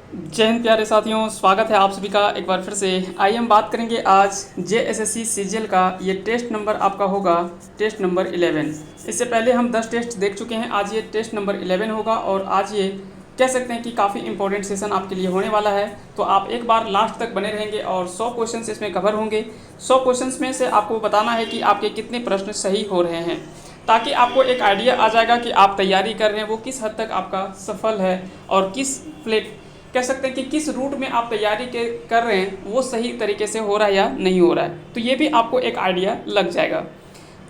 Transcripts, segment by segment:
जय हिंद प्यारे साथियों, स्वागत है आप सभी का एक बार फिर से। आइए हम बात करेंगे आज जेएसएससी सीजीएल का। ये टेस्ट नंबर आपका होगा टेस्ट नंबर 11। इससे पहले हम 10 टेस्ट देख चुके हैं, आज ये टेस्ट नंबर 11 होगा और आज ये कह सकते हैं कि काफ़ी इंपॉर्टेंट सेशन आपके लिए होने वाला है। तो आप एक बार लास्ट तक बने रहेंगे और 100 क्वेश्चन इसमें कवर होंगे। 100 क्वेश्चन में से आपको बताना है कि आपके कितने प्रश्न सही हो रहे हैं, ताकि आपको एक आइडिया आ जाएगा कि आप तैयारी कर रहे हैं वो किस हद तक आपका सफल है और किस प्लेट कह सकते हैं कि किस रूट में आप तैयारी कर रहे हैं वो सही तरीके से हो रहा है या नहीं हो रहा है। तो ये भी आपको एक आइडिया लग जाएगा।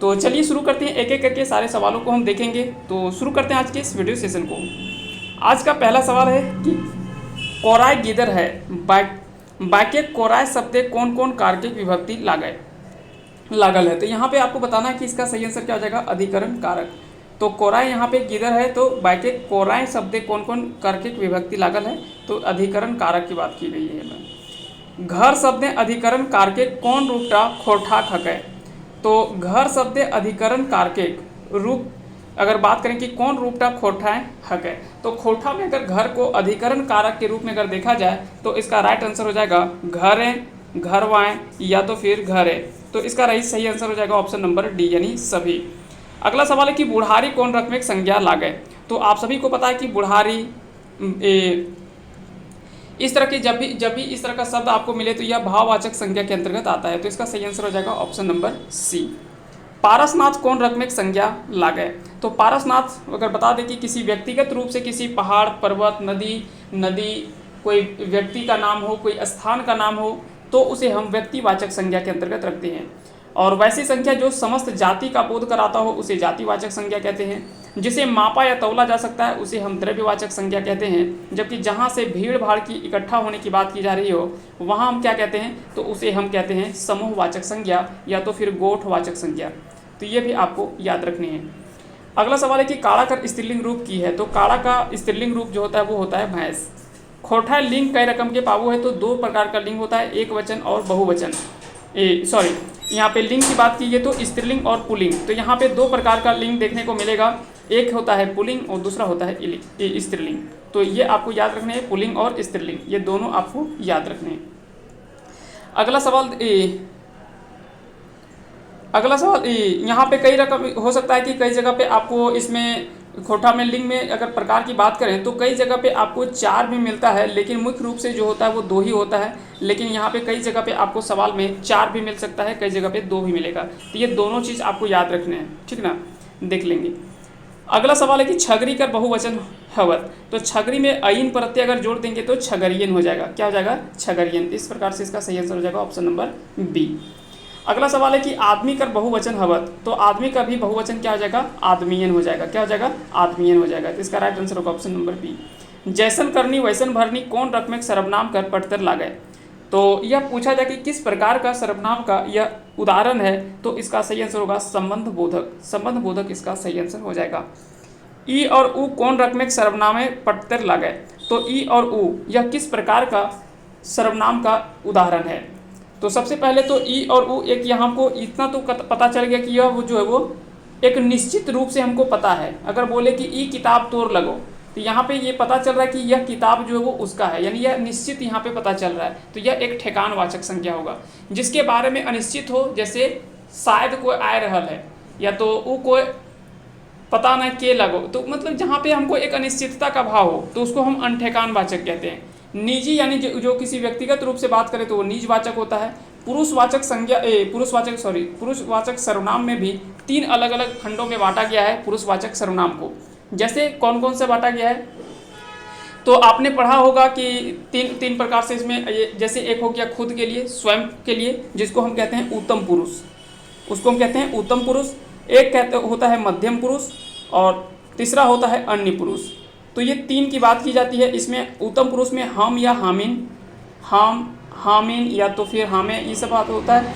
तो चलिए शुरू करते हैं, एक एक करके सारे सवालों को हम देखेंगे। तो शुरू करते हैं आज के इस वीडियो सेशन को। आज का पहला सवाल है कि कोराय गिदर है, बाके कोराय शब्द कौन कौन कारक विभक्ति लागल है। तो यहाँ पे आपको बताना है कि इसका सही आंसर क्या हो जाएगा, अधिकरण कारक। तो कोराय यहाँ पे गिदर है, तो बाके कोराय शब्द कौन कौन कारक विभक्ति लागल है, तो अधिकरण कारक की बात की गई है। घर शब्द अधिकरण कारक कौन रूपटा खोरठाक हकै। तो घर शब्द अधिकरण कारक रूप अगर बात करें कि कौन रूपटा खोरठाए हकै, तो खोरठा में अगर घर को अधिकरण कारक के रूप में अगर देखा जाए तो इसका राइट आंसर हो जाएगा घरें, घरवाएं या तो फिर घरे। तो इसका सही आंसर हो जाएगा ऑप्शन नंबर डी यानी सभी। अगला सवाल है कि बुढ़ारी कौन रकम एक संज्ञा लागे। तो आप सभी को पता है कि बुढ़ारी इस तरह की जब भी इस तरह का शब्द आपको मिले तो यह भाववाचक संज्ञा के अंतर्गत आता है। तो इसका सही आंसर हो जाएगा ऑप्शन नंबर सी। पारसनाथ कौन रकम एक संज्ञा लागे। तो पारसनाथ अगर बता दें कि किसी व्यक्तिगत रूप से किसी पहाड़, पर्वत, नदी कोई व्यक्ति का नाम हो, कोई स्थान का नाम हो, तो उसे हम व्यक्तिवाचक संज्ञा के अंतर्गत रखते हैं। और वैसी संख्या जो समस्त जाति का बोध कराता हो उसे जातिवाचक संज्ञा कहते हैं। जिसे मापा या तौला जा सकता है उसे हम द्रव्यवाचक संज्ञा कहते हैं। जबकि जहाँ से भीड़ भाड़ की इकट्ठा होने की बात की जा रही हो वहाँ हम क्या कहते हैं, तो उसे हम कहते हैं समूहवाचक संज्ञा या तो फिर गोठवाचक संज्ञा। तो ये भी आपको याद रखनी है। अगला सवाल है कि काड़ा कर स्त्रीलिंग रूप की है। तो काड़ा का स्त्रीलिंग रूप जो होता है वो होता है भैंस। खोरठा लिंग कई रकम के पाबू है। तो दो प्रकार का लिंग होता है, एक वचन और बहुवचन। यहाँ पे लिंग की बात कीजिए तो स्त्रीलिंग और पुल्लिंग। तो यहाँ पे दो प्रकार का लिंग देखने को मिलेगा, एक होता है पुल्लिंग और दूसरा होता है स्त्रीलिंग। तो ये आपको याद रखने हैं, पुल्लिंग और स्त्रीलिंग ये दोनों आपको याद रखने हैं। अगला सवाल यहाँ पे कई रकम हो सकता है कि कई जगह पे आपको इसमें खोरठा में लिंग में अगर प्रकार की बात करें तो कई जगह पे आपको 4 भी मिलता है, लेकिन मुख्य रूप से जो होता है वो 2 ही होता है। लेकिन यहाँ पे कई जगह पे आपको सवाल में 4 भी मिल सकता है, कई जगह पे 2 भी मिलेगा। तो ये दोनों चीज़ आपको याद रखने हैं, ठीक ना, देख लेंगे। अगला सवाल है कि छगरी कर बहुवचन हवत। तो छगरी में अइन प्रत्यय अगर जोड़ देंगे तो छगरियन हो जाएगा। क्या हो जाएगा, छगरियन। इस प्रकार से इसका सही आंसर हो जाएगा ऑप्शन नंबर बी। अगला सवाल है कि आदमी कर बहुवचन हवत। तो आदमी का भी बहुवचन क्या हो जाएगा, आदमीयन हो जाएगा। क्या हो जाएगा, आदमीयन हो जाएगा। तो इसका राइट आंसर होगा ऑप्शन नंबर बी। जैसन करनी वैसन भरनी कौन रकम एक सर्वनाम कर पटतर लागे। तो यह पूछा जाए कि किस प्रकार का सर्वनाम का यह उदाहरण है, तो इसका सही आंसर होगा संबंध बोधक। संबंध बोधक इसका सही आंसर हो जाएगा। ई और ऊ कौन रकम एक सर्वनाम पटतर लागे। तो ई और ऊ यह किस प्रकार का सर्वनाम का उदाहरण है। तो सबसे पहले तो ई और ऊ एक यहाँ को इतना तो पता चल गया कि यह वो जो है वो एक निश्चित रूप से हमको पता है। अगर बोले कि ई किताब तोड़ लगो तो यहाँ पे ये पता चल रहा है कि यह किताब जो है वो उसका है, यानी यह निश्चित यहाँ पे पता चल रहा है। तो यह एक ठेकानवाचक संज्ञा होगा। जिसके बारे में अनिश्चित हो, जैसे शायद कोई आए रहल है या तो ऊ कोई पता न के लगो, तो मतलब जहाँ पे हमको एक अनिश्चितता का भाव हो तो उसको हम अनठेकानवाचक कहते हैं। निजी यानी जो किसी व्यक्तिगत रूप से बात करें तो वो निजवाचक होता है। पुरुषवाचक सर्वनाम में भी 3 अलग अलग खंडों में बांटा गया है पुरुषवाचक सर्वनाम को। जैसे कौन कौन से बांटा गया है, तो आपने पढ़ा होगा कि तीन प्रकार से इसमें, जैसे एक हो गया खुद के लिए, स्वयं के लिए, जिसको हम कहते हैं उत्तम पुरुष, उसको हम कहते हैं उत्तम पुरुष। एक होता है मध्यम पुरुष और तीसरा होता है अन्य पुरुष। तो ये 3 की बात की जाती है। इसमें उत्तम पुरुष में हम या हामिन, हामिन या तो फिर हामे, ये सब बात होता है।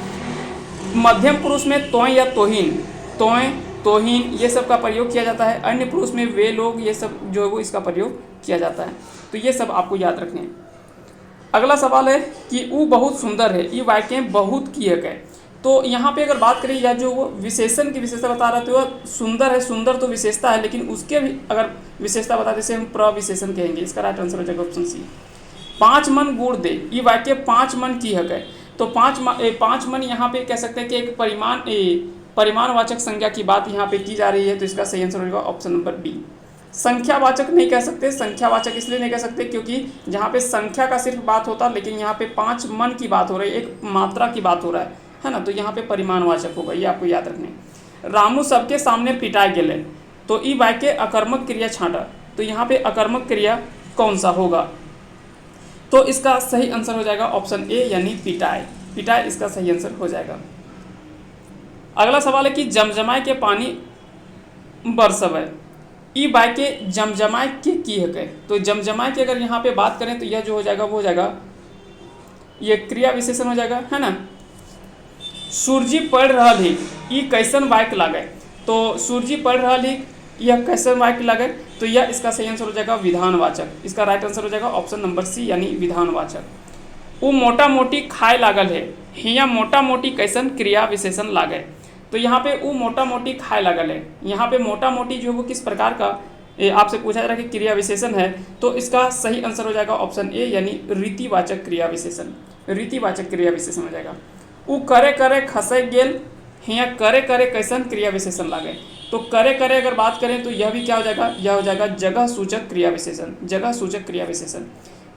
मध्यम पुरुष में तोय या तोहिन, तोहिन ये सब का प्रयोग किया जाता है। अन्य पुरुष में वे लोग, ये सब जो है वो इसका प्रयोग किया जाता है। तो ये सब आपको याद रखने हैं। अगला सवाल है कि ऊ बहुत सुंदर है, ये वाक्य बहुत कियक है। तो यहाँ पे अगर बात करें या जो वो विशेषण की विशेषता बता रहा है तो वह सुंदर है। सुंदर तो विशेषता है, लेकिन उसके भी अगर विशेषता बता जैसे हम प्रविशेषण कहेंगे। इसका राइट आंसर हो जाएगा ऑप्शन सी। 5 मन गुड़ दे, ये वाक्य 5 मन की हक है। तो 5 मन यहाँ पे कह सकते हैं कि एक परिमाणवाचक संज्ञा की बात यहाँ पे की जा रही है, तो इसका सही आंसर होगा ऑप्शन नंबर बी। संख्यावाचक नहीं कह सकते, संख्यावाचक इसलिए नहीं कह सकते क्योंकि जहाँ पे संख्या का सिर्फ बात होता, लेकिन यहाँ पे 5 मन की बात हो रही है, एक मात्रा की बात हो रहा है ना, तो यहाँ पे परिमाणवाचक होगा, ये आपको याद रखने। रामू सबके सामने पिटाए गेले, तो ई वाक्य अकर्मक क्रिया छांटा, तो यहाँ पे अकर्मक क्रिया कौन सा होगा, तो इसका सही आंसर हो जाएगा ऑप्शन ए यानी पिटाए। पिटाए इसका सही आंसर हो जाएगा। अगला सवाल है कि जमजमाए के पानी बरसबै, ई वाक्य जमजमाए के की है, तो जमजमाए की अगर यहाँ पे बात करें तो यह जो हो जाएगा वो हो जाएगा ये क्रिया विशेषण हो जाएगा, है ना। सूरजी पढ़ रहा ही, ई कैसन वाक्य लागे, तो सूरजी पढ़ रहा ही यह कैसन वाक्य लागे, तो यह इसका सही आंसर हो जाएगा विधानवाचक। इसका राइट आंसर हो जाएगा ऑप्शन नंबर सी यानी विधानवाचक। वो मोटा मोटी खाए लागल है, हिया मोटा मोटी कैसन क्रिया विशेषण लागे, तो यहाँ पे वो मोटा मोटी खाए लागल है, यहाँ पे मोटा मोटी जो वो किस प्रकार का आपसे पूछा जा रहा है कि क्रिया विशेषण है, तो इसका सही आंसर हो जाएगा ऑप्शन ए यानी रीतिवाचक क्रिया विशेषण। रीतिवाचक क्रिया विशेषण हो जाएगा। वो करे करे खसे गेल, हिया करे करे कैसन क्रिया विशेषण लागे, तो करे करे अगर बात करें तो यह भी क्या हो जाएगा, यह हो जाएगा जगह सूचक क्रिया विशेषण, जगह सूचक क्रिया विशेषण।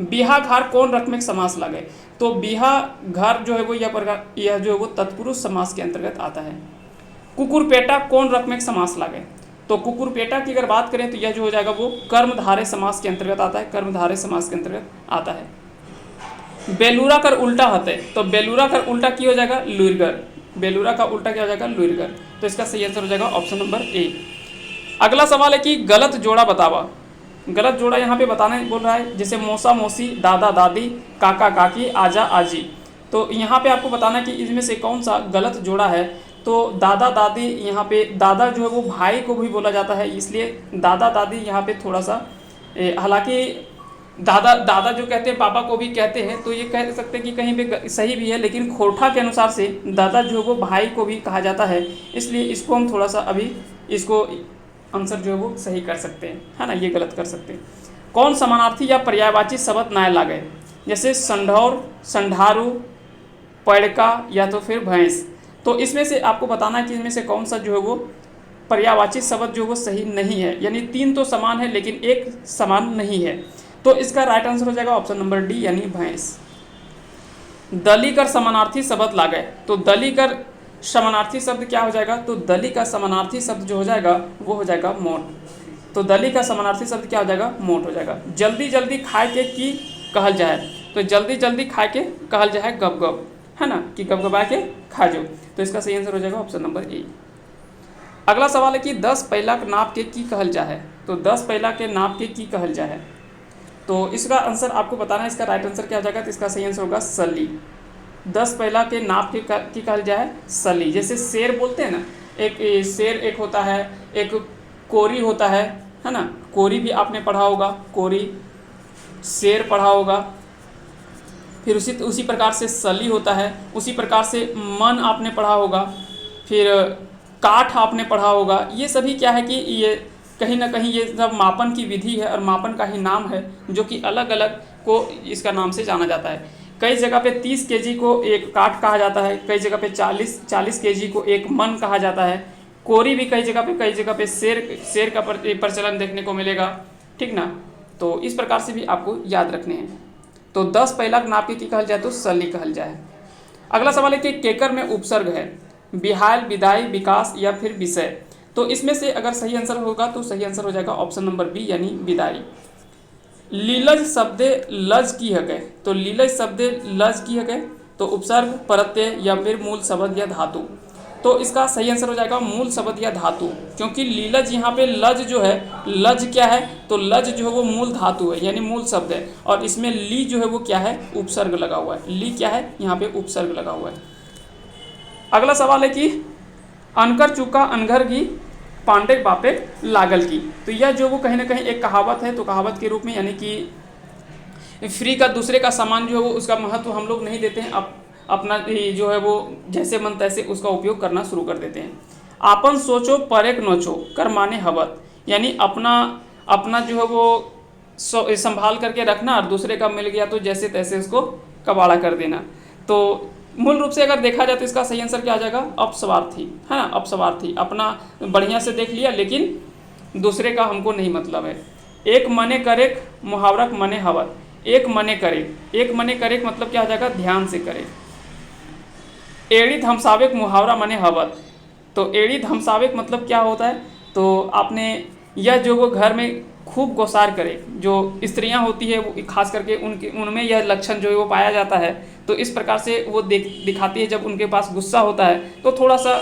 बिहा घर कौन रकमेक समास लागे, तो बिहा घर जो है वो यह जो है वो तत्पुरुष समास के अंतर्गत आता है। कुकुरपेटा कौन रकमेक समास लागे, तो कुकुरपेटा की अगर बात करें तो यह जो हो जाएगा वो कर्मधारय समास के अंतर्गत आता है, कर्मधारय समास के अंतर्गत आता है। बेलूरा कर उल्टा हते, तो बेलूरा कर उल्टा की हो जाएगा लुइरगर, बेलूरा का उल्टा क्या हो जाएगा लुइरगर, तो इसका सही आंसर हो जाएगा ऑप्शन नंबर ए। अगला सवाल है कि गलत जोड़ा बतावा, गलत जोड़ा यहाँ पे बताने बोल रहा है, जैसे मौसा मौसी, दादा दादी, काका काकी, आजा आजी, तो यहाँ पे आपको बताना है कि इनमें से कौन सा गलत जोड़ा है, तो दादा दादी, यहाँ पे दादा जो है वो भाई को भी बोला जाता है, इसलिए दादा दादी यहाँ पे थोड़ा सा, हालांकि दादा जो कहते हैं पापा को भी कहते हैं, तो ये कह सकते हैं कि कहीं पे सही भी है, लेकिन खोरठा के अनुसार से दादा जो है वो भाई को भी कहा जाता है, इसलिए इसको हम थोड़ा सा अभी इसको आंसर जो है वो सही कर सकते हैं, है ना, ये गलत कर सकते हैं। कौन समानार्थी या पर्यायवाची शब्द नाय लागे, जैसे संढौर, संढारू, पड़का या तो फिर भैंस, तो इसमें से आपको बताना है कि इनमें से कौन सा जो है वो पर्यायवाची शब्द जो वो सही नहीं है, यानी 3 तो समान है लेकिन एक समान नहीं है, तो इसका राइट आंसर हो जाएगा ऑप्शन नंबर डी यानी भैंस। दली कर समानार्थी शब्द लागे, तो दली कर समानार्थी शब्द क्या हो जाएगा, तो दली का समानार्थी शब्द जो हो जाएगा वो हो जाएगा मोट, तो दली का समानार्थी शब्द क्या हो जाएगा मोट हो जाएगा। जल्दी जल्दी खाए के की कहल जाए, तो जल्दी जल्दी खाए के कहल जाए गब गब, है ना, कि गब गबा के खा जो, तो इसका सही आंसर हो जाएगा ऑप्शन नंबर ए। अगला सवाल है कि 10 पैला के नाप के की कहल जाए, तो 10 पैला के नाप के की कहल जाए, तो इसका आंसर आपको बताना है, इसका राइट आंसर क्या हो जाएगा, तो इसका सही आंसर होगा सली। 10 पैला के नाप की कहल जाए सली, जैसे शेर बोलते हैं ना, एक शेर एक होता है, एक कोरी होता है ना, कोरी भी आपने पढ़ा होगा, कोरी शेर पढ़ा होगा, फिर उसी प्रकार से सली होता है, उसी प्रकार से मन आपने पढ़ा होगा, फिर काठ आपने पढ़ा होगा। ये सभी क्या है कि ये कहीं ना कहीं ये सब मापन की विधि है और मापन का ही नाम है, जो कि अलग अलग को इसका नाम से जाना जाता है। कई जगह पे 30 केजी को एक काठ कहा जाता है, कई जगह पे 40 केजी को एक मन कहा जाता है। कोरी भी कई जगह पे शेर का प्रचलन देखने को मिलेगा, ठीक ना, तो इस प्रकार से भी आपको याद रखने हैं। तो 10 पैला नाप की कहल जाए तो सली कहल जाए। अगला सवाल है कि केकर में उपसर्ग है, बिहाल, विदाई, विकास या फिर विषय, तो इसमें से अगर सही आंसर होगा तो सही आंसर हो जाएगा ऑप्शन नंबर बी यानी विदाई। लीलज शब्दे लज की हके, तो लीलज शब्दे लज की हके, तो उपसर्ग, प्रत्यय या फिर मूल शब्द या धातु, तो इसका सही आंसर हो जाएगा मूल शब्द या धातु, क्योंकि लीलज यहाँ पे लज जो है, लज क्या है, तो लज जो है वो मूल धातु है यानी मूल शब्द है, और इसमें ली जो है वो क्या है, उपसर्ग लगा हुआ है, ली क्या है, यहाँ पे उपसर्ग लगा हुआ है। अगला सवाल है कि अनकर चुका अनघर की पांडे बापे लागल की, तो यह जो वो कहीं ना कहीं एक कहावत है, तो कहावत के रूप में यानी कि फ्री का दूसरे का सामान जो है वो उसका महत्व हम लोग नहीं देते हैं, अपना जो है वो जैसे मन तैसे उसका उपयोग करना शुरू कर देते हैं। आपन सोचो परेक नोचो कर माने हवत, यानी अपना जो है वो संभाल करके रखना और दूसरे का मिल गया तो जैसे तैसे उसको कबाड़ा कर देना। तो मूल रूप से अगर देखा जाए तो इसका सही आंसर क्या आ जाएगा, अपस्वार्थी, है ना, अपस्वार्थी, अपना बढ़िया से देख लिया लेकिन दूसरे का हमको नहीं मतलब है। एक मने करेक मुहावरक मने हवत, एक मने करेक, एक मने करेक मतलब क्या आ जाएगा, ध्यान से करे। एड़ी धमसावेक मुहावरा मने हवत, तो एड़ी धमसावेक मतलब क्या होता है, तो आपने यह जो वो घर में खूब गोसार करे, जो स्त्रियां होती है वो खास करके उनमें यह लक्षण जो है वो पाया जाता है। तो इस प्रकार से वो दिखाती है जब उनके पास गुस्सा होता है तो थोड़ा सा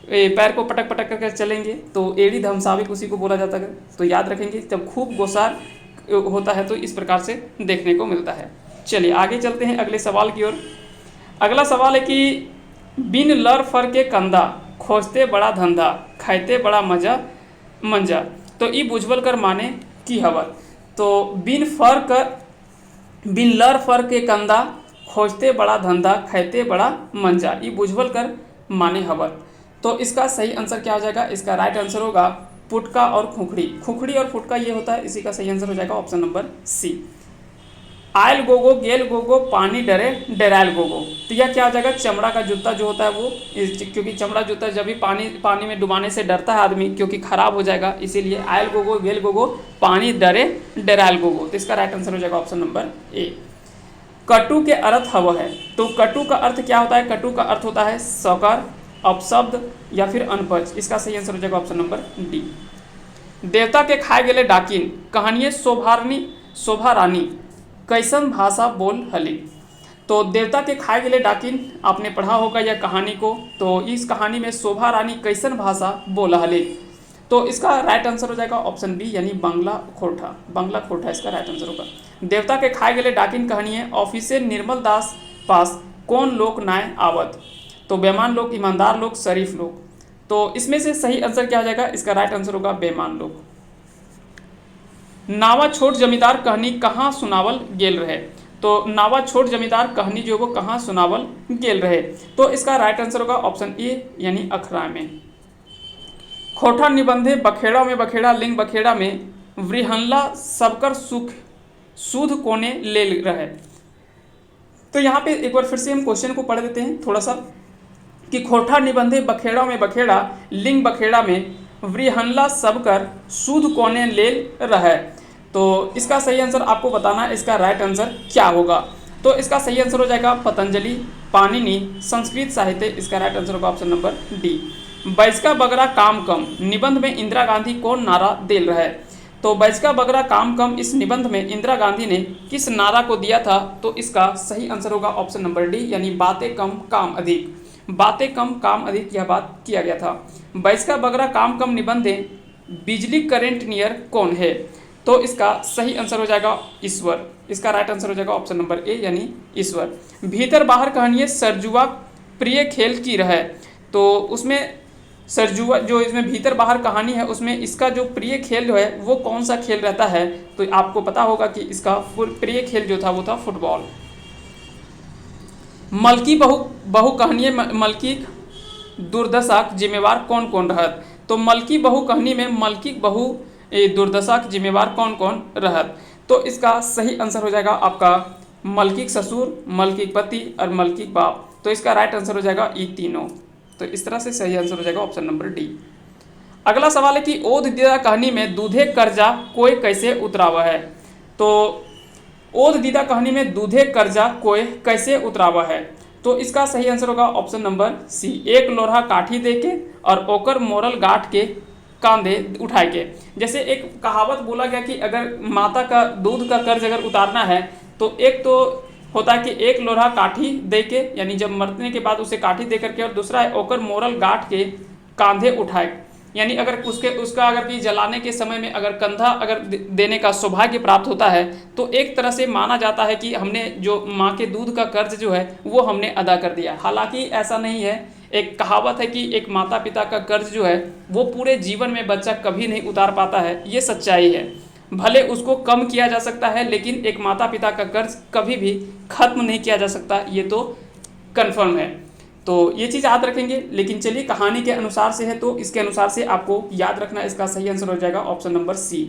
पैर को पटक पटक करके चलेंगे, तो एड़ी धमसावेक उसी को बोला जाता है। तो याद रखेंगे जब खूब गोसार होता है तो इस प्रकार से देखने को मिलता है। चलिए आगे चलते हैं अगले सवाल की ओर। अगला सवाल है कि बिन लर फर के कंधा, खोजते बड़ा धंधा, खाते बड़ा मजा मंजा, तो ई बुझवल कर माने की हवत। तो बिन लर फर के कंधा, खोजते बड़ा धंधा, खाते बड़ा मंजा, ई बुझवल कर माने हवत। तो इसका सही आंसर क्या हो जाएगा, इसका राइट आंसर होगा पुटका और खुखड़ी। खुखड़ी और फुटका ये होता है, इसी का सही आंसर हो जाएगा ऑप्शन नंबर सी। आयल गोगो गेल गोगो पानी डरे डरायल गोगो, तो यह क्या हो जाएगा, चमड़ा का जूता जो होता है वो, क्योंकि चमड़ा जूता जब भी पानी में डुबाने से डरता है आदमी क्योंकि खराब हो जाएगा, इसीलिए आयल गोगो गेल गोगो पानी डरे डरायल गोगो। तो इसका राइट आंसर हो जाएगा ऑप्शन नंबर ए। कटु के अर्थ हव है, तो कटु का अर्थ क्या होता है, कटु का अर्थ होता है सकर, अपशब्द या फिर अनपच। इसका सही आंसर हो जाएगा ऑप्शन नंबर डी। देवता के खाए गेले डाकिन, कहानिये शोभा रानी, कैसन भाषा बोल हली। तो देवता के खाए गेले डाकिन, आपने पढ़ा होगा यह कहानी को, तो इस कहानी में शोभा रानी कैसन भाषा बोल हली। तो इसका राइट आंसर हो जाएगा ऑप्शन बी यानी बांग्ला खोरठा, बांग्ला खोरठा इसका राइट आंसर होगा। देवता के खाए गेले डाकिन कहानिये ऑफिसे निर्मल दास पास कौन लोक नाय आवत, तो बेमान लोग, ईमानदार लोग, शरीफ लोग। तो इसमें से सही आंसर क्या हो जाएगा, इसका राइट आंसर होगा बेमान लोग। नावा छोट जमींदार कहानी कहाँ सुनावल गेल रहे, तो नावा छोट जमींदार कहानी जो वो कहाँ सुनावल गेल रहे, तो इसका राइट आंसर होगा ऑप्शन ए यानी अखरा में। खोठा निबंधे बखेड़ा में बखेड़ा, लिंग बखेड़ा में वृहनला सबकर सुख सुध कोने ले रहे। तो यहाँ पे एक बार फिर से हम क्वेश्चन को पढ़ देते हैं थोड़ा सा, कि खोठा निबंधे बखेड़ा में बखेड़ा, लिंग बखेड़ा में वृहनला सबकर सुध कोने ले रहे। तो इसका सही आंसर आपको बताना है, इसका राइट आंसर क्या होगा। तो इसका सही आंसर हो जाएगा पतंजलि, पाणिनि, संस्कृत साहित्य। इसका राइट आंसर होगा ऑप्शन नंबर डी। बैसका बगरा काम कम निबंध में इंदिरा गांधी कौन नारा दे रहा है, तो बैसका बगरा काम कम इस निबंध में इंदिरा गांधी ने किस नारा को दिया था, तो इसका सही आंसर होगा ऑप्शन नंबर डी यानी बातें कम काम अधिक। बातें कम काम अधिक यह बात किया गया था। बैसका बगरा काम कम निबंधे बिजली करेंट नियर कौन है, तो इसका सही आंसर हो जाएगा ईश्वर। इसका राइट आंसर हो जाएगा ऑप्शन नंबर ए यानी ईश्वर। भीतर बाहर कहानी सरजुआ प्रिय खेल की रहे, तो उसमें सरजुआ जो इसमें भीतर बाहर कहानी है उसमें इसका जो प्रिय खेल जो है वो कौन सा खेल रहता है, तो आपको पता होगा कि इसका प्रिय खेल जो था वो था फुटबॉल। मलकी बहु कहानी मलकी दुर्दशा जिम्मेवार कौन कौन रहत, तो मलकी बहु कहानी में मलकी बहु दुर्दशा के जिम्मेवार कौन कौन रहत, तो इसका सही आंसर हो जाएगा आपका मलकी ससुर, मलकी पति और मलकी बाप। तो इसका राइट आंसर हो जाएगा ई तीनों। तो इस तरह से सही आंसर हो जाएगा ऑप्शन नंबर डी। अगला सवाल है कि ओध दीदा कहानी में दूधे कर्जा कोई कैसे उतरावा है, तो ओध दीदा कहानी में दूधे कर्जा कोई कैसे उतरावा है, तो इसका सही आंसर होगा ऑप्शन नंबर सी। एक लोरहा काठी दे के और ओकर मोरल गाठ के कांधे उठाए के। जैसे एक कहावत बोला गया कि अगर माता का दूध का कर्ज अगर उतारना है तो एक तो होता है कि एक लोरहा काठी दे के, यानी जब मरने के बाद उसे काठी दे करके, और दूसरा है ओकर मोरल गाठ के कांधे उठाए, यानी अगर उसका अगर कि जलाने के समय में अगर कंधा अगर देने का सौभाग्य प्राप्त होता है तो एक तरह से माना जाता है कि हमने जो माँ के दूध का कर्ज जो है वो हमने अदा कर दिया। हालांकि ऐसा नहीं है, एक कहावत है कि एक माता पिता का कर्ज जो है वो पूरे जीवन में बच्चा कभी नहीं उतार पाता है, ये सच्चाई है। भले उसको कम किया जा सकता है लेकिन एक माता पिता का कर्ज कभी भी खत्म नहीं किया जा सकता, ये तो कन्फर्म है। तो ये चीज़ याद रखेंगे। लेकिन चलिए कहानी के अनुसार से है तो इसके अनुसार से आपको याद रखना, इसका सही आंसर हो जाएगा ऑप्शन नंबर सी।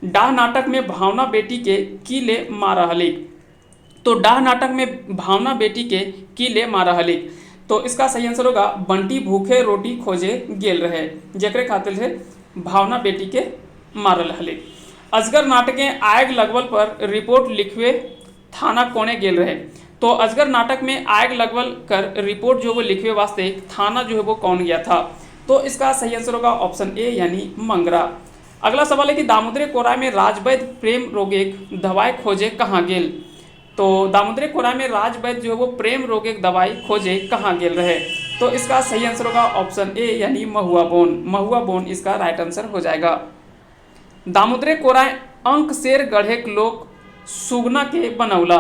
डाह नाटक में भावना बेटी के कीले मारहलिक। तो डाह नाटक में भावना बेटी के कीले मारहलिक। तो इसका सही आंसर होगा बंटी भूखे रोटी खोजे गेल रहे, जेकरे खातिर से भावना बेटी के मारल हलिक। अजगर नाटके आग लगवल पर रिपोर्ट लिखवे थाना कोने गेल रहे। तो अजगर नाटक में आग लगवल कर रिपोर्ट जो वो लिखवे वास्ते थाना जो है वो कौन गया था। तो इसका सही आंसर होगा ऑप्शन ए यानी मंगरा। अगला सवाल है कि दामोदरे कोराय में राजवैद्य प्रेम रोगेक दवाई खोजे कहाँ गेल। तो दामोदरे कोराय में राजवैद्य जो है वो प्रेम रोगेक दवाई खोजे कहाँ गेल रहे। तो इसका सही आंसर होगा ऑप्शन ए यानी महुआ बोन। महुआ बोन इसका राइट आंसर हो जाएगा। दामोदरे कोराय अंक शेर गढ़ेक लोक सुगना के बनौला।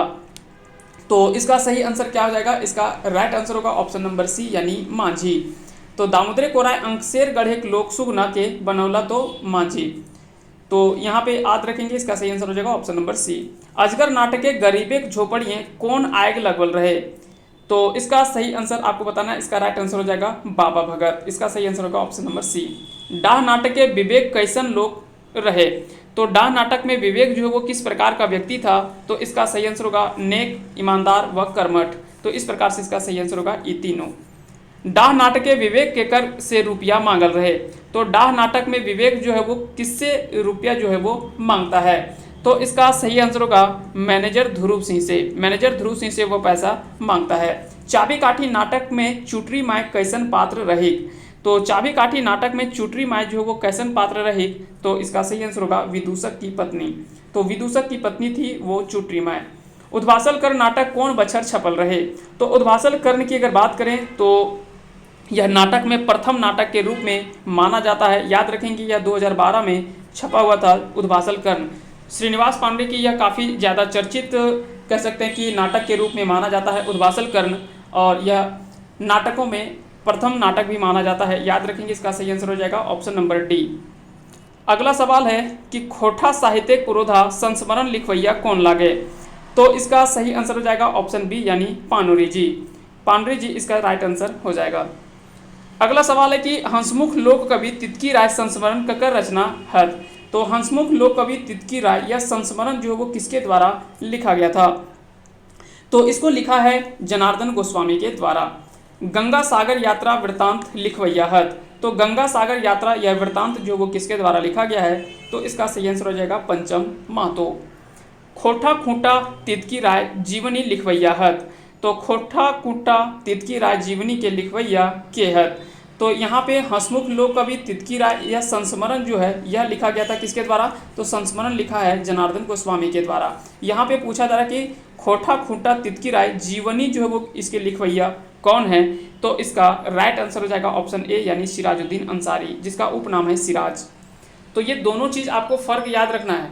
तो इसका सही आंसर क्या हो जाएगा, इसका राइट आंसर होगा ऑप्शन नंबर सी यानी मांझी। तो दामोदरे कोराय अंकशेर गढ़ेक लोक सुगना के बनौला तो मांझी। तो यहाँ पे याद रखेंगे, इसका सही आंसर हो जाएगा ऑप्शन नंबर सी। अजगर नाटके गरीबे झोपड़िए कौन आग लगवल रहे। तो इसका सही आंसर आपको बताना है, इसका राइट आंसर हो जाएगा बाबा भगत। इसका सही आंसर होगा ऑप्शन नंबर सी। डाह नाटके विवेक कैसन लोग रहे। तो डाह नाटक में विवेक जो है वो किस प्रकार का व्यक्ति था। तो इसका सही आंसर होगा नेक, ईमानदार व कर्मठ। तो इस प्रकार से इसका सही आंसर होगा ये तीनों। डाह नाटके विवेक के कर से रुपया मांगल रहे। तो डाह नाटक में विवेक जो है वो किससे रुपया जो है वो मांगता है। तो इसका सही आंसर होगा मैनेजर ध्रुव सिंह से। मैनेजर ध्रुव सिंह से वो पैसा मांगता है। चाबी काठी नाटक में चुटरी माय कैसन पात्र रही। तो चाबी काठी नाटक में चुटरी माय जो है वो कैसन पात्र रही। तो इसका सही आंसर होगा विदूषक की पत्नी। तो विदूषक की पत्नी थी वो चुटरी माय। उद्वासल कर्ण नाटक कौन बछर छपल रहे। तो उद्वासल कर्ण की अगर बात करें तो यह नाटक में प्रथम नाटक के रूप में माना जाता है। याद रखेंगे यह 2012 में छपा हुआ था उद्वासल कर्ण। श्रीनिवास पांडे की यह काफ़ी ज़्यादा चर्चित कह सकते हैं कि नाटक के रूप में माना जाता है उद्वासल कर्ण, और यह नाटकों में प्रथम नाटक भी माना जाता है। याद रखेंगे, इसका सही आंसर हो जाएगा ऑप्शन नंबर डी। अगला सवाल है कि खोटा साहित्यिक पुरोधा संस्मरण लिखवैया कौन लागे। तो इसका सही आंसर हो जाएगा ऑप्शन बी यानी पानुरी जी। पानुरी जी इसका राइट आंसर हो जाएगा। अगला सवाल है कि हंसमुख लोक कवि तितकी राय संस्मरण ककर रचना है। तो हंसमुख लोक कवि तितकी राय यह संस्मरण जो है वो किसके द्वारा लिखा गया था। तो इसको लिखा है जनार्दन गोस्वामी के द्वारा। गंगा सागर यात्रा वृतांत लिखवैया है। तो गंगा सागर यात्रा यह वृतांत जो वो किसके द्वारा लिखा गया है। तो इसका सही आंसर हो जाएगा पंचम महतो। खोटा खूंटा तितकी राय जीवनी लिखवैया है। तो खोटा खूंटा तितकी राय जीवनी के लिखवैया के है। तो यहाँ पे हंसमुख लोक कवि तितकी राय यह संस्मरण जो है यह लिखा गया था किसके द्वारा। तो संस्मरण लिखा है जनार्दन गोस्वामी के द्वारा। यहाँ पे पूछा जा रहा है कि खोटा खूंटा तितकी राय जीवनी जो है वो इसके लिखवैया कौन है। तो इसका राइट आंसर हो जाएगा ऑप्शन ए यानी सिराजुद्दीन अंसारी, जिसका उपनाम है सिराज। तो ये दोनों चीज़ आपको फर्क याद रखना है।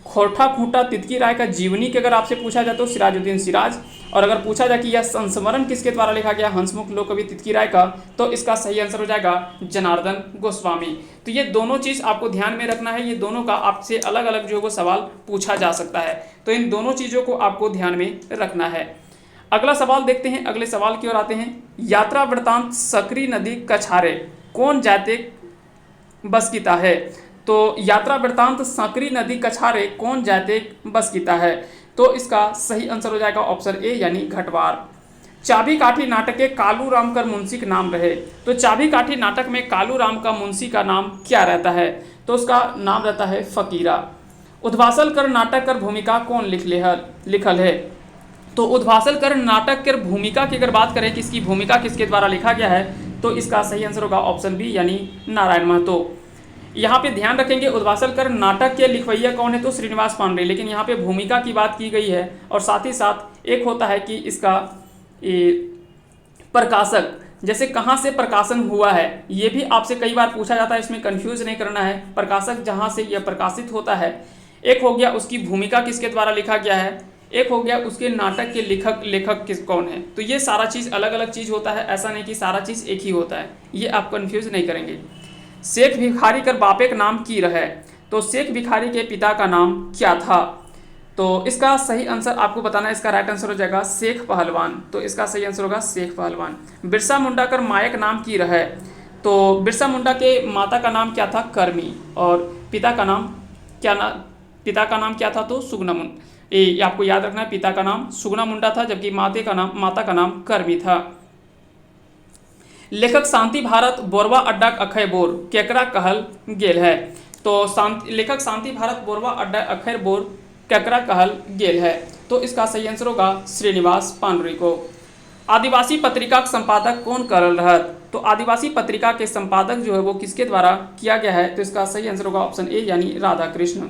खोटा खूंटा तितकी राय का जीवनी के अगर आपसे पूछा जाए तो सिराजुद्दीन सिराज, और अगर पूछा जाए कि यह संस्मरण किसके द्वारा लिखा गया हंसमुख लोक कवि तितकी राय का, तो इसका सही आंसर हो जाएगा जनार्दन गोस्वामी। तो ये दोनों चीज़ आपको ध्यान में रखना है। ये दोनों का आपसे अलग अलग जो है वो सवाल पूछा जा सकता है। तो इन दोनों चीज़ों को आपको ध्यान में रखना है। अगला सवाल देखते हैं, अगले सवाल की ओर आते हैं। यात्रा वृतांत सकरी नदी कछारे कौन जाते बसकीता है। तो यात्रा वृतांत सकरी नदी कछारे कौन जाते बसकीता है। तो इसका सही आंसर हो जाएगा ऑप्शन ए यानी घटवार। चाबी काठी नाटक के कालू राम का मुंशी का नाम रहे। तो चाबी काठी नाटक में कालू राम का मुंशी का नाम क्या रहता है। तो उसका नाम रहता है फकीरा। उद्वासल कर नाटक कर भूमिका कौन लिखल है। तो उद्वासल कर नाटक के भूमिका की अगर बात करें कि इसकी भूमिका किसके द्वारा लिखा गया है, तो इसका सही आंसर होगा ऑप्शन बी यानी नारायण महतो। यहाँ पे ध्यान रखेंगे उद्वासल कर नाटक के लिखवैया कौन है, तो श्रीनिवास पांडे, लेकिन यहाँ पे भूमिका की बात की गई है। और साथ ही साथ एक होता है कि इसका प्रकाशक, जैसे कहाँ से प्रकाशन हुआ है, ये भी आपसे कई बार पूछा जाता है, इसमें कंफ्यूज नहीं करना है। प्रकाशक जहाँ से यह प्रकाशित होता है, एक हो गया उसकी भूमिका किसके द्वारा लिखा गया है, एक हो गया उसके नाटक के लेखक किस कौन है। तो ये सारा चीज़ अलग अलग चीज़ होता है, ऐसा नहीं कि सारा चीज़ एक ही होता है। ये आप कंफ्यूज नहीं करेंगे। शेख भिखारी कर बापे का नाम की रहे। तो शेख भिखारी के पिता का नाम क्या था। तो इसका सही आंसर आपको बताना है। इसका राइट आंसर हो जाएगा शेख पहलवान। तो इसका सही आंसर होगा शेख पहलवान। बिरसा मुंडा कर मायक नाम की रहे। तो बिरसा मुंडा के माता का नाम क्या था, कर्मी, और पिता का नाम क्या पिता का नाम क्या था, तो सुगना मुंडा, ये आपको याद रखना है, पिता का नाम सुगना मुंडा था, जबकि माता का नाम करमी था। लेखक शांति भारत बोरवा अड्डा अखय बोर केकरा कहल गेल है। तो लेखक शांति भारत बोरवा अड्डा अखैर बोर केकरा कहल गेल है। तो इसका सही आंसर होगा श्रीनिवास पांडुरी को। आदिवासी पत्रिका का संपादक कौन करल रहत। तो आदिवासी पत्रिका के संपादक जो है वो किसके द्वारा किया गया है, तो इसका सही आंसर होगा ऑप्शन ए यानी राधा कृष्ण।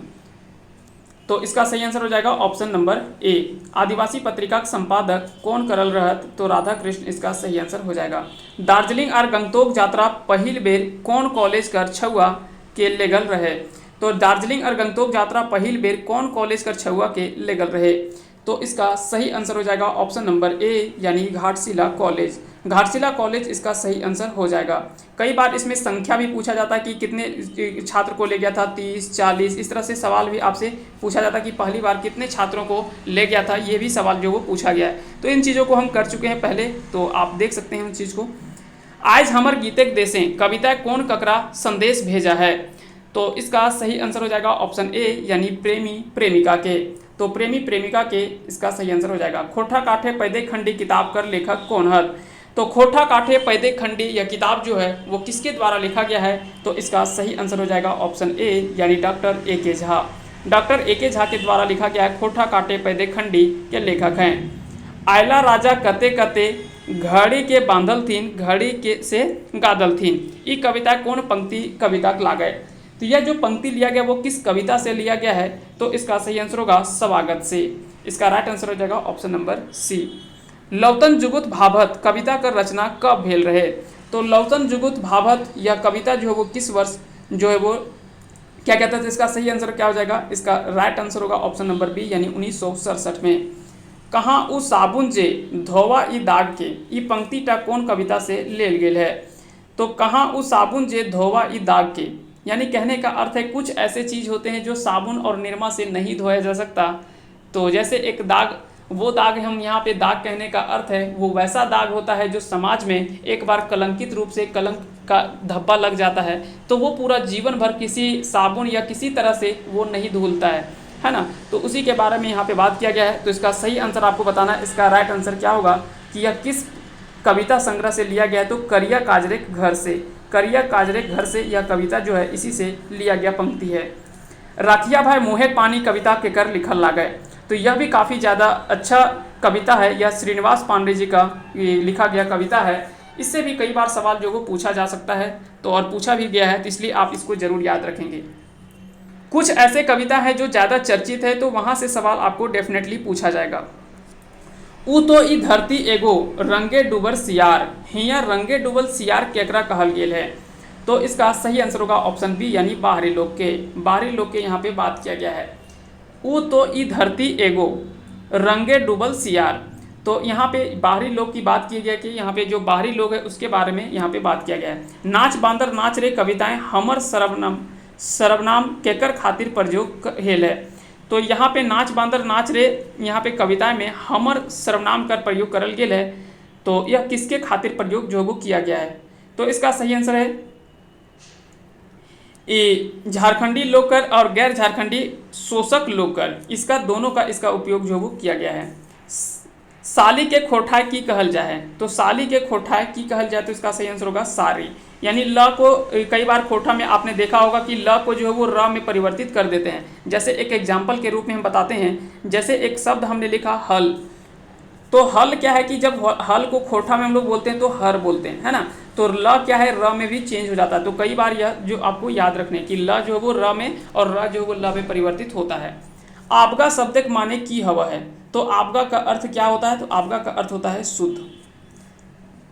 तो इसका सही आंसर हो जाएगा ऑप्शन नंबर ए। आदिवासी पत्रिका का संपादक कौन करल रहत, तो राधा कृष्ण इसका सही आंसर हो जाएगा। दार्जिलिंग और गंगटोक यात्रा पहिल बेर कौन कॉलेज कर छुआ के लेगल रहे। तो दार्जिलिंग और गंगटोक यात्रा पहिल बेर कौन कॉलेज कर छुआ के लेगल रहे। तो इसका सही आंसर हो जाएगा ऑप्शन नंबर ए यानी घाटशिला कॉलेज। घाटशिला कॉलेज इसका सही आंसर हो जाएगा। कई बार इसमें संख्या भी पूछा जाता है कि कितने छात्र को ले गया था, 30, 40, इस तरह से सवाल भी आपसे पूछा जाता है कि पहली बार कितने छात्रों को ले गया था, ये भी सवाल जो वो पूछा गया है। तो इन चीज़ों को हम कर चुके हैं पहले, तो आप देख सकते हैं उन चीज़ को। आज हमर गीतेक देसें कविता कौन ककरा संदेश भेजा है। तो इसका सही आंसर हो जाएगा ऑप्शन ए यानी प्रेमी प्रेमिका के। तो प्रेमी प्रेमिका के इसका सही आंसर हो जाएगा। खोठा काठे पैदे खंडी किताब कर लेखक कौन है। तो खोठा काठे पैदे खंडी यह किताब जो है वो किसके द्वारा लिखा गया है, तो इसका सही आंसर हो जाएगा ऑप्शन ए यानी डॉक्टर ए के झा। डॉक्टर ए के झा के द्वारा लिखा गया है। खोठा काठे पैदे खंडी के लेखक हैं। आयला राजा कते कते घड़ी के बांधल थीन घड़ी के से गादल थीन। ये कविता कौन पंक्ति कविता लागे। तो यह जो पंक्ति लिया गया वो किस कविता से लिया गया है, तो इसका सही आंसर होगा स्वागत से। इसका राइट आंसर हो जाएगा ऑप्शन नंबर सी। लौतन जुगुत भाभत कविता का रचना कब भेल रहे। तो लौतन जुगुत भाभत यह कविता जो है वो किस वर्ष जो है वो क्या कहता है, तो इसका सही आंसर क्या हो जाएगा, इसका राइट आंसर होगा ऑप्शन नंबर बी यानी 1967 में। कहाँ उ साबुन जे धोवा ई दाग के ई पंक्ति टा कौन कविता से लेल गेल है। तो कहाँ उ साबुन जे धोवा ई दाग के, यानी कहने का अर्थ है कुछ ऐसे चीज़ होते हैं जो साबुन और निरमा से नहीं धोया जा सकता। तो जैसे एक दाग, वो दाग हम यहाँ पे दाग कहने का अर्थ है वो वैसा दाग होता है जो समाज में एक बार कलंकित रूप से कलंक का धब्बा लग जाता है तो वो पूरा जीवन भर किसी साबुन या किसी तरह से वो नहीं धुलता है ना। तो उसी के बारे में यहाँ पे बात किया गया है। तो इसका सही आंसर आपको बताना है। इसका राइट आंसर क्या होगा कि यह किस कविता संग्रह से लिया गया है, तो करिया काजरे घर से। करिया काजरे घर से यह कविता जो है इसी से लिया गया पंक्ति है। राखिया भाई मोहे पानी कविता के कर लिखल लागे। तो यह भी काफ़ी ज़्यादा अच्छा कविता है। यह श्रीनिवास पांडे जी का लिखा गया कविता है। इससे भी कई बार सवाल जो वो पूछा जा सकता है, तो और पूछा भी गया है, तो इसलिए आप इसको जरूर याद रखेंगे। कुछ ऐसे कविता है जो ज़्यादा चर्चित है तो वहाँ से सवाल आपको डेफिनेटली पूछा जाएगा। ऊ तो ई धरती एगो रंगे डूबर सियार हिया रंगे डूबल सियार केकरा कहल गेल है। तो इसका सही आंसर होगा ऑप्शन बी यानी बाहरी लोग के। बाहरी लोग के यहाँ पे बात किया गया है। ऊ तो ई धरती एगो रंगे डूबल सियार, तो यहाँ पे बाहरी लोग की बात की गई कि यहाँ पे जो बाहरी लोग है उसके बारे में यहाँ पे बात किया गया है। नाच बांदर नाच रे कविताएं हमर सर्वनाम केकर खातिर प्रयोग हेल है। तो यहाँ पे नाच बांदर नाच रे यहाँ पे कविताएं में हमर सर्वनाम का प्रयोग करल गेल है। तो यह किसके खातिर प्रयोग जो वो किया गया है, तो इसका सही आंसर है झारखंडी लोककर और गैर झारखंडी शोषक लोककर, इसका दोनों का इसका उपयोग जो वो किया गया है। साली के खोठाय की कहल जाए। तो साली के खोठाय की कहल जाए, तो इसका सही आंसर होगा सारी। यानी ल को कई बार खोठा में आपने देखा होगा कि ल को जो है वो र में परिवर्तित कर देते हैं। जैसे एक एग्जाम्पल के रूप में हम बताते हैं, जैसे एक शब्द हमने लिखा हल, तो हल क्या है कि जब हल को खोठा में हम लोग बोलते हैं तो हर बोलते हैं, है ना। तो ल क्या है र में भी चेंज हो जाता है। तो कई बार यह जो आपको याद रखने कि ल जो है वो र में और र जो है वो ल में परिवर्तित होता है। आपका शब्द माने की हवा है। तो आपका का अर्थ क्या होता है, तो आपका का अर्थ होता है शुद्ध।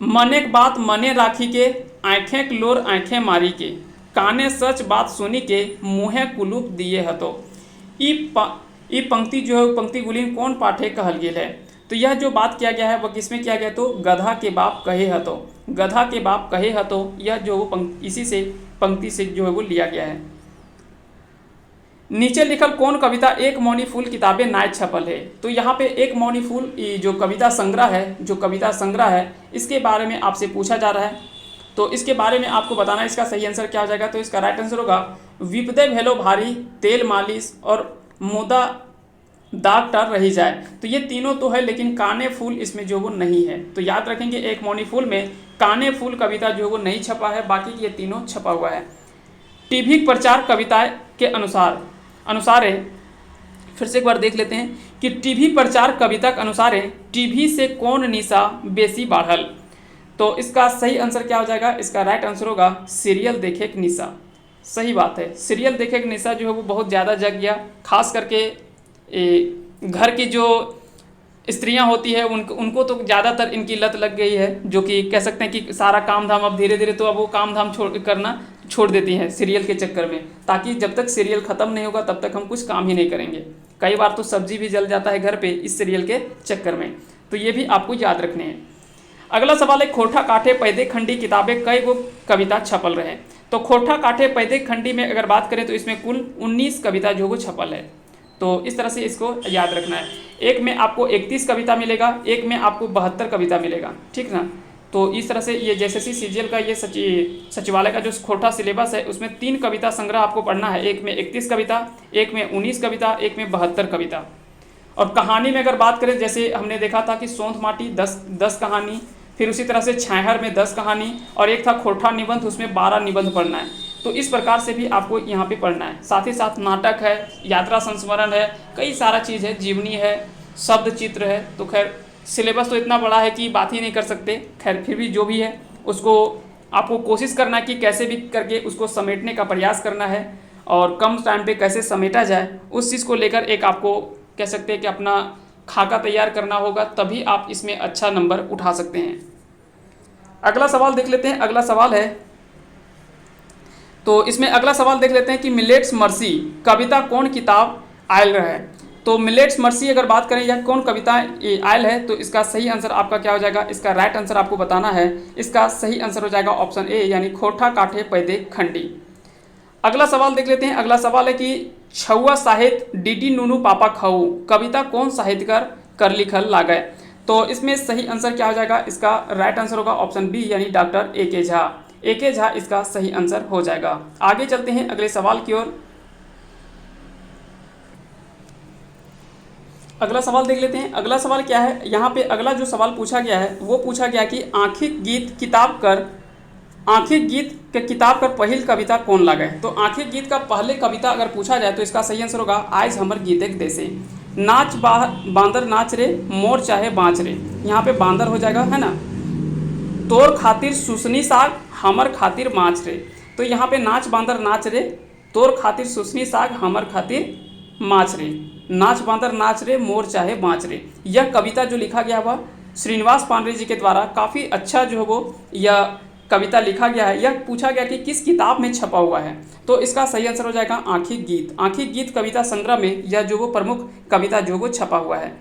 मने बात मने राखी के आँखें क्लोर आँखें मारी के काने सच बात सुनी के मुँहे कुलूप दिए हतो। ई पंक्ति जो है पंक्ति गुलीन कौन पाठे कहल गेल है। तो यह जो बात किया गया है वह किसमें किया गया, तो गधा के बाप कहे हतो। गधा के बाप कहे हतो यह जो वो इसी से पंक्ति से जो है वो लिया गया है। नीचे लिखल कौन कविता एक मौनी फूल किताबें नाय छपल है। तो यहाँ पे एक मौनी फूल जो कविता संग्रह है, जो कविता संग्रह है इसके बारे में आपसे पूछा जा रहा है। तो इसके बारे में आपको बताना, इसका सही आंसर क्या हो जाएगा, तो इसका राइट आंसर होगा विपदे भेलो भारी तेल मालिश और मुदा दाग टर रही जाए। तो ये तीनों तो है, लेकिन काने फूल इसमें जो वो नहीं है। तो याद रखेंगे, एक मौनी फूल में काने फूल कविता जो है वो नहीं छपा है, बाकी ये तीनों छपा हुआ है। टीवी प्रचार कविता के अनुसार है, फिर से एक बार देख लेते हैं कि टीवी प्रचार कविता के अनुसार है, टीवी से कौन निशा बेसी बढ़ल। तो इसका सही आंसर क्या हो जाएगा? इसका राइट आंसर होगा सीरियल देखे के निशा। सही बात है, सीरियल देखे के निशा जो है वो बहुत ज़्यादा जग गया। खास करके घर की जो स्त्रियां होती है उनको तो ज़्यादातर इनकी लत लग गई है, जो कि कह सकते हैं कि सारा काम धाम अब धीरे धीरे तो अब वो काम धाम करना छोड़ देती हैं सीरियल के चक्कर में, ताकि जब तक सीरियल ख़त्म नहीं होगा तब तक हम कुछ काम ही नहीं करेंगे। कई बार तो सब्जी भी जल जाता है घर पे इस सीरियल के चक्कर में। तो ये भी आपको याद रखने हैं। अगला सवाल है, खोठा काठे पैदे खंडी किताबें कई गो कविता छपल रहे। तो खोठा काठे पैदे खंडी में अगर बात करें तो इसमें कुल 19 कविता जो वो छपल है। तो इस तरह से इसको याद रखना है। एक में आपको 31 कविता मिलेगा, एक में आपको 72 कविता मिलेगा, ठीक ना। तो इस तरह से ये जेएसएससी सीजीएल का ये सचिवालय का जो खोटा सिलेबस है उसमें 3 कविता संग्रह आपको पढ़ना है। एक में 31 कविता, एक में 19 कविता, एक में 72 कविता। और कहानी में अगर बात करें, जैसे हमने देखा था कि सोंध माटी 10 कहानी, फिर उसी तरह से छाहर में 10 कहानी, और एक था खोठा निबंध, उसमें 12 निबंध पढ़ना है। तो इस प्रकार से भी आपको यहाँ पे पढ़ना है। साथ ही साथ नाटक है, यात्रा संस्मरण है, कई सारा चीज़ है, जीवनी है, शब्द चित्र है। तो खैर सिलेबस तो इतना बड़ा है कि बात ही नहीं कर सकते। खैर फिर भी जो भी है उसको आपको कोशिश करना है कि कैसे भी करके उसको समेटने का प्रयास करना है, और कम टाइम पे कैसे समेटा जाए उस चीज़ को लेकर एक आपको कह सकते हैं कि अपना खाका तैयार करना होगा, तभी आप इसमें अच्छा नंबर उठा सकते हैं। अगला सवाल देख लेते हैं। अगला सवाल है, तो इसमें अगला सवाल देख लेते हैं कि मिलेट्स मर्सी कविता कौन किताब आयल है। तो मिलेट्स मर्सी अगर बात करें यह कौन कविता आयल है, तो इसका सही आंसर आपका क्या हो जाएगा? इसका राइट आंसर आपको बताना है। इसका सही आंसर हो जाएगा ऑप्शन ए, यानी खोठा काठे पैदे खंडी। अगला सवाल देख लेते हैं। अगला सवाल है कि छुआ साहित्य डीडी नूनू पापा खाऊ कविता कौन साहित्यकार कर लिखल लागय। तो इसमें सही आंसर क्या हो जाएगा? इसका राइट आंसर होगा ऑप्शन बी, यानी doctor A K. Jha. A K. Jha इसका सही आंसर हो जाएगा। आगे चलते हैं अगले सवाल की ओर। अगला सवाल देख लेते हैं। अगला सवाल क्या है, यहाँ पे अगला जो सवाल पूछा गया है वो पूछा गया कि आंखिक गीत के किताब कर पहिल कविता कौन लगे। तो आंखिक गीत का पहले कविता अगर पूछा जाए तो इसका सही आंसर होगा आज हमर गीत देसे। नाच बांदर नाच रे मोर चाहे बाँच रे, यहाँ पे बांदर हो जाएगा, है ना। तोर खातिर सुसनी साग हमर खातिर माछ रे, तो यहाँ पे नाच बांदर नाच रे, तोर खातिर सुसनी साग हमर खातिर माछ रे, नाच बांदर नाच रे मोर चाहे बाँच रे। यह कविता जो लिखा गया वह श्रीनिवास पांडे जी के द्वारा काफ़ी अच्छा जो है वो यह कविता लिखा गया है। यह पूछा गया कि किस किताब में छपा हुआ है, तो इसका सही आंसर हो जाएगा आंखिक गीत। आंखिक गीत कविता संग्रह में यह जो वो प्रमुख कविता जो वो छपा हुआ है।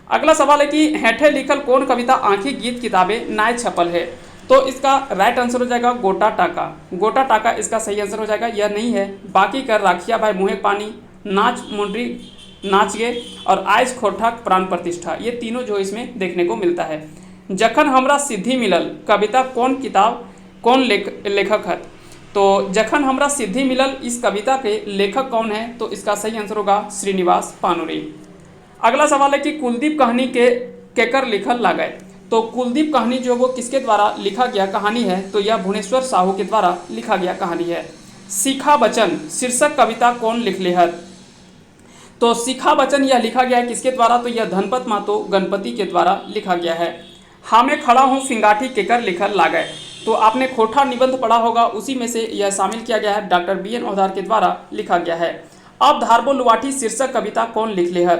अगला सवाल है कि हेठे लिखल कौन कविता आंखिक गीत किताबें नाय छपल है। तो इसका राइट आंसर हो जाएगा गोटा टाका। गोटा टाका इसका सही आंसर हो जाएगा, यह नहीं है। बाकी कर राखिया भाई मुँहे पानी, नाच मुंडरी नाच गे, और आयज खोठा प्राण प्रतिष्ठा, ये तीनों जो इसमें देखने को मिलता है। जखन हमरा सिद्धि मिलल कविता कौन लेखक है। तो जखन हमरा सिद्धि मिलल इस कविता के लेखक कौन है, तो इसका सही आंसर होगा श्रीनिवास पानुरी। अगला सवाल है कि कुलदीप कहानी के केकर लिखल लागय। तो कुलदीप कहानी जो वो किसके द्वारा लिखा गया कहानी है, तो यह भुवनेश्वर साहू के द्वारा लिखा गया कहानी है। शिखा बचन शीर्षक कविता कौन लिखले है। तो शिखा बचन यह लिखा गया है किसके द्वारा, तो यह धनपत मातो गणपति के द्वारा लिखा गया है। हाँ मैं खड़ा हूँ फिंगाठी केकर लिखल लागय, तो आपने खोठा निबंध पढ़ा होगा, उसी में से यह शामिल किया गया है, डॉक्टर बी.एन. औधार के द्वारा लिखा गया है। अब धारबो लुवाठी शीर्षक कविता कौन लिखले है,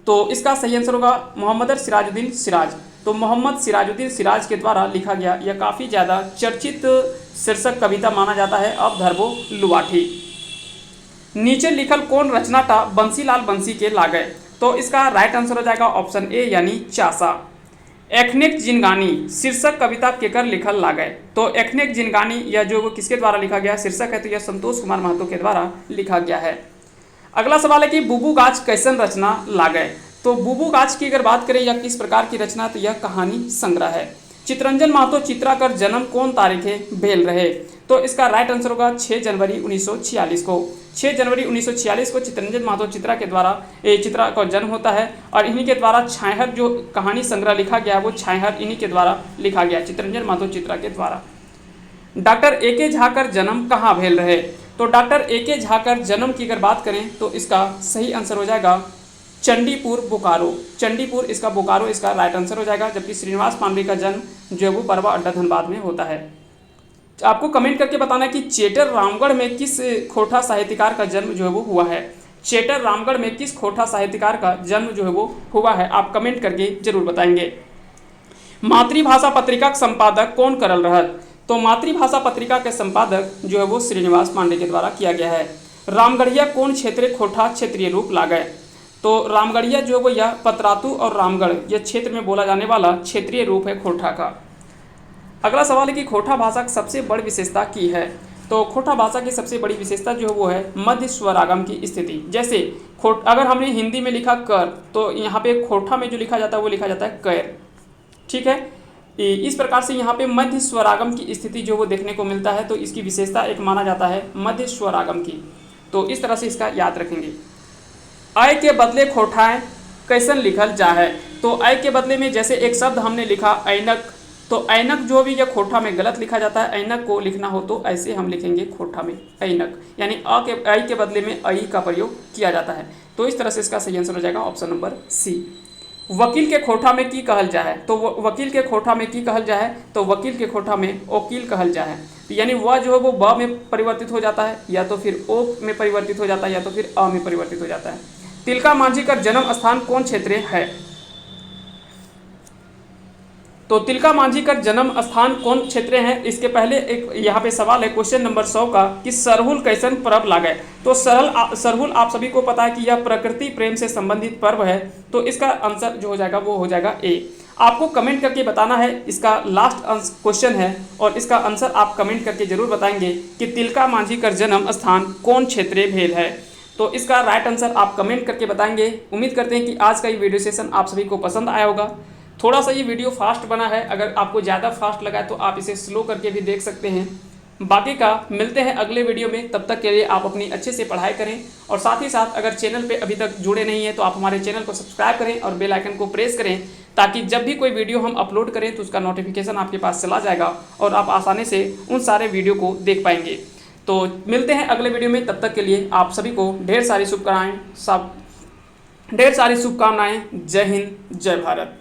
तो इसका सही आंसर होगा मोहम्मद सिराजुद्दीन सिराज। तो मोहम्मद सिराजुद्दीन सिराज के द्वारा लिखा गया यह काफ़ी ज़्यादा चर्चित शीर्षक कविता माना जाता है, अब धरबो लुवाठी। नीचे लिखल कौन रचनाटा बंसीलाल बंसी के लागय, तो इसका राइट आंसर हो जाएगा ऑप्शन ए, यानी चासा। एखनेक जिनगानी शीर्षक कविता केकर लिखल लागय। तो एखनेक जिनगानी यह जो वो किसके द्वारा लिखा गया शीर्षक है, तो यह संतोष कुमार महतो के द्वारा लिखा गया है। अगला सवाल है कि बुबू गाछ कैसन रचना लागय। तो बुबू गाछ की अगर बात करें यह किस प्रकार की रचना, तो यह कहानी संग्रह है। चित्रंजन महतो चित्रा कर जन्म कौन तारीखे भेल रहे। तो इसका राइट आंसर होगा 6 जनवरी 1946 को। 6 जनवरी 1946 को चित्तरंजन महतो चित्रा के द्वारा चित्रा का जन्म होता है और इन्हीं के द्वारा छाहर जो कहानी संग्रह लिखा गया वो छाहर इन्हीं के द्वारा लिखा गया, चित्तरंजन महतो चित्रा के द्वारा। Doctor A K. झा कर जन्म कहाँ भेल रहे? तो डॉक्टर ए.के. झा कर जन्म की अगर बात करें तो इसका सही आंसर हो जाएगा चंडीपुर बोकारो। चंडीपुर इसका बोकारो इसका राइट आंसर हो जाएगा। जबकि श्रीनिवास पांडे का जन्म जो है वो परवा अड्डा धनबाद में होता है। आपको कमेंट करके बताना है कि चेटर रामगढ़ में किस खोटा साहित्यकार का जन्म जो है वो हुआ है। चेटर रामगढ़ में किस खोटा साहित्यकार का जन्म जो है वो हुआ है, आप कमेंट करके जरूर बताएंगे। मातृभाषा पत्रिका का संपादक कौन करल रहत? तो मातृभाषा पत्रिका के संपादक जो है वो श्रीनिवास पांडे के द्वारा किया गया है। रामगढ़िया कौन क्षेत्रीय खोटा क्षेत्रीय रूप लागे? तो रामगढ़िया जो है वो यह पतरातू और रामगढ़ यह क्षेत्र में बोला जाने वाला क्षेत्रीय रूप है खोटा का। अगला सवाल है कि खोटा भाषा की सबसे बड़ी विशेषता की है? तो खोटा भाषा की सबसे बड़ी विशेषता जो है वो है मध्य स्वरागम की स्थिति। जैसे अगर हमने हिंदी में लिखा कर तो यहाँ पे खोटा में जो लिखा जाता है वो लिखा जाता है कैर, ठीक है। इस प्रकार से यहाँ पे मध्य स्वरागम की स्थिति जो वो देखने को मिलता है, तो इसकी विशेषता एक माना जाता है मध्य स्वरागम की। तो इस तरह से इसका याद रखेंगे। आय के बदले खोटाएं कैसन लिखल जा है? तो आय के बदले में जैसे एक शब्द हमने लिखा ऐनक, तो ऐनक जो भी यह खोटा में गलत लिखा जाता है, ऐनक को लिखना हो तो ऐसे हम लिखेंगे खोटा में ऐनक, यानी आई के बदले में आई का प्रयोग किया जाता है। तो इस तरह से इसका सही आंसर हो जाएगा ऑप्शन नंबर सी। वकील के खोटा में की कहल जाए? तो वकील के खोटा में की कहल जाए? तो वकील के खोटा में वकील कहल जाए, यानी वह जो है वो ब में परिवर्तित हो जाता है, या तो फिर ओ में परिवर्तित हो जाता है, या तो फिर अ में परिवर्तित हो जाता है। तिलका मांझी का जन्म स्थान कौन क्षेत्र है? तो तिलका मांझी का जन्म स्थान कौन क्षेत्र है? इसके पहले एक यहाँ पे सवाल है क्वेश्चन नंबर 100 का कि सरहुल कैसन पर्व लागे? तो सरहुल आप सभी को पता है कि यह प्रकृति प्रेम से संबंधित पर्व है। तो इसका आंसर जो हो जाएगा वो हो जाएगा ए। आपको कमेंट करके बताना है, इसका लास्ट क्वेश्चन है और इसका आंसर आप कमेंट करके जरूर बताएंगे कि तिलका मांझी का जन्म स्थान कौन क्षेत्र भेल है। तो इसका राइट आंसर आप कमेंट करके बताएंगे। उम्मीद करते हैं कि आज का ये वीडियो सेशन आप सभी को पसंद आया होगा। थोड़ा सा ये वीडियो फास्ट बना है, अगर आपको ज़्यादा फास्ट लगा है तो आप इसे स्लो करके भी देख सकते हैं। बाकी का मिलते हैं अगले वीडियो में, तब तक के लिए आप अपनी अच्छे से पढ़ाई करें और साथ ही साथ अगर चैनल पे अभी तक जुड़े नहीं हैं तो आप हमारे चैनल को सब्सक्राइब करें और बेल आइकन को प्रेस करें, ताकि जब भी कोई वीडियो हम अपलोड करें तो उसका नोटिफिकेशन आपके पास चला जाएगा और आप आसानी से उन सारे वीडियो को देख पाएंगे। तो मिलते हैं अगले वीडियो में, तब तक के लिए आप सभी को ढेर सारी शुभकामनाएं। जय हिंद, जय भारत।